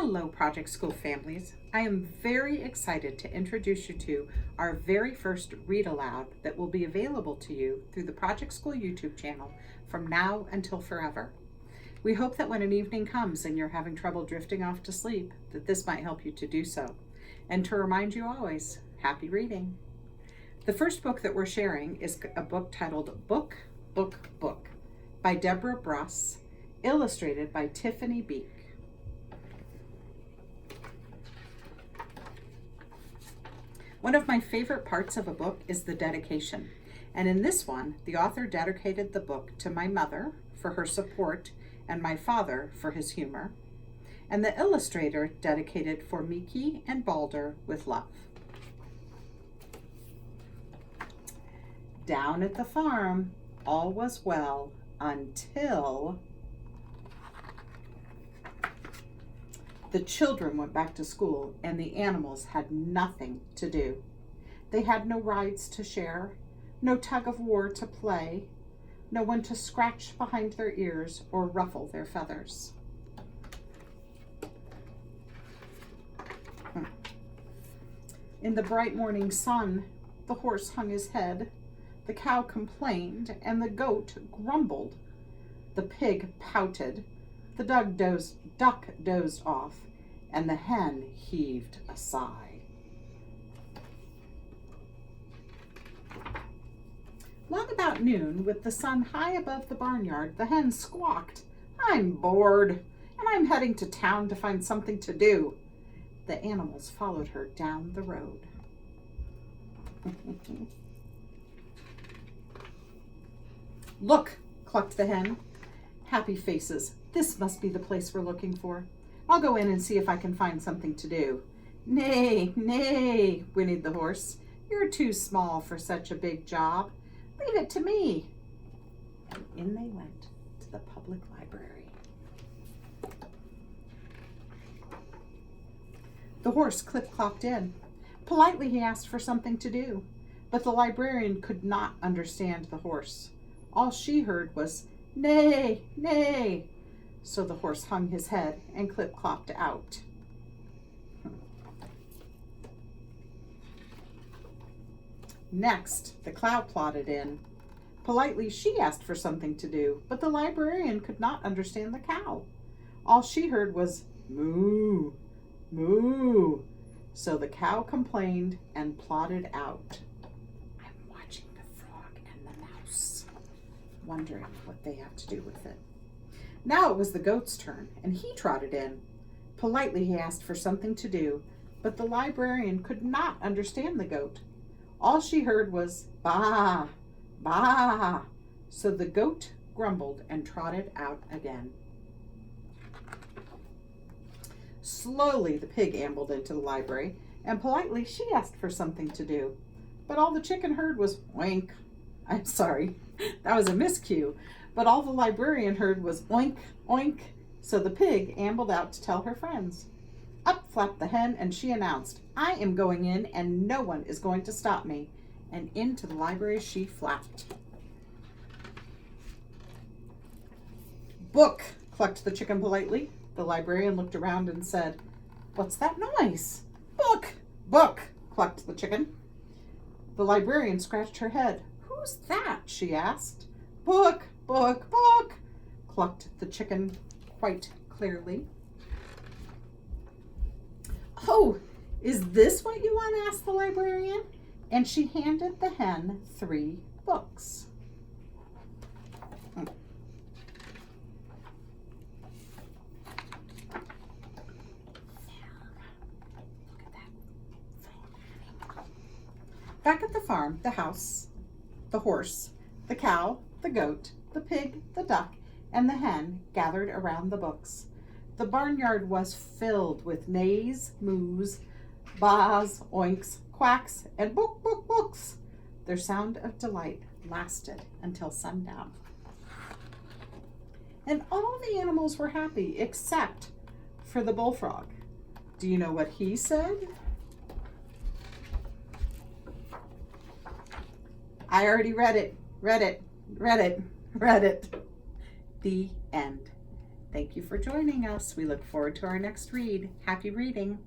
Hello, Project School families. I am very excited to introduce you to our very first read aloud that will be available to you through the Project School YouTube channel from now until forever. We hope that when an evening comes and you're having trouble drifting off to sleep, that this might help you to do so. And to remind you always, happy reading. The first book that we're sharing is a book titled Book, Book, Book by Deborah Bruss, illustrated by Tiphanie Beeke. One of my favorite parts of a book is the dedication. And in this one, the author dedicated the book to my mother for her support and my father for his humor. And the illustrator dedicated for Miki and Balder with love. Down at the farm, all was well until the children went back to school and the animals had nothing to do. They had no rides to share, no tug of war to play, no one to scratch behind their ears or ruffle their feathers. In the bright morning sun, the horse hung his head, the cow complained, and the goat grumbled. The pig pouted, the duck dozed off, and the hen heaved a sigh. Long about noon, with the sun high above the barnyard, the hen squawked, "I'm bored, and I'm heading to town to find something to do." The animals followed her down the road. "Look," clucked the hen. "Happy faces. This must be the place we're looking for. I'll go in and see if I can find something to do." "Nay, nay," whinnied the horse. "You're too small for such a big job. Leave it to me." And in they went to the public library. The horse clip-clopped in. Politely he asked for something to do, but the librarian could not understand the horse. All she heard was, "Nay, nay." So the horse hung his head and clip-clopped out. Next, the cow plodded in. Politely she asked for something to do, but the librarian could not understand the cow. All she heard was, "Moo, moo." So the cow complained and plodded out. I'm watching the frog and the mouse, wondering what they have to do with it. Now it was the goat's turn, and he trotted in. Politely he asked for something to do, but the librarian could not understand the goat. All she heard was, "Baa, baa." So the goat grumbled and trotted out again. Slowly the pig ambled into the library, and politely she asked for something to do, but all the chicken heard was oink. I'm sorry, that was a miscue, but all the librarian heard was oink, oink. So the pig ambled out to tell her friends. Up flapped the hen, and she announced, "I am going in, and no one is going to stop me." And into the library she flapped. "Book," clucked the chicken politely. The librarian looked around and said, "What's that noise?" "Book, book," clucked the chicken. The librarian scratched her head. "Who's that?" she asked. "Book, book, book," clucked the chicken quite clearly. "Oh, is this what you want?" asked the librarian, and she handed the hen 3 books. Back at the farm, the house, the horse, the cow, the goat, the pig, the duck, and the hen gathered around the books. The barnyard was filled with neighs, moos, baas, oinks, quacks, and book, book, books. Their sound of delight lasted until sundown. And all the animals were happy except for the bullfrog. Do you know what he said? I already read it. The end. Thank you for joining us. We look forward to our next read. Happy reading.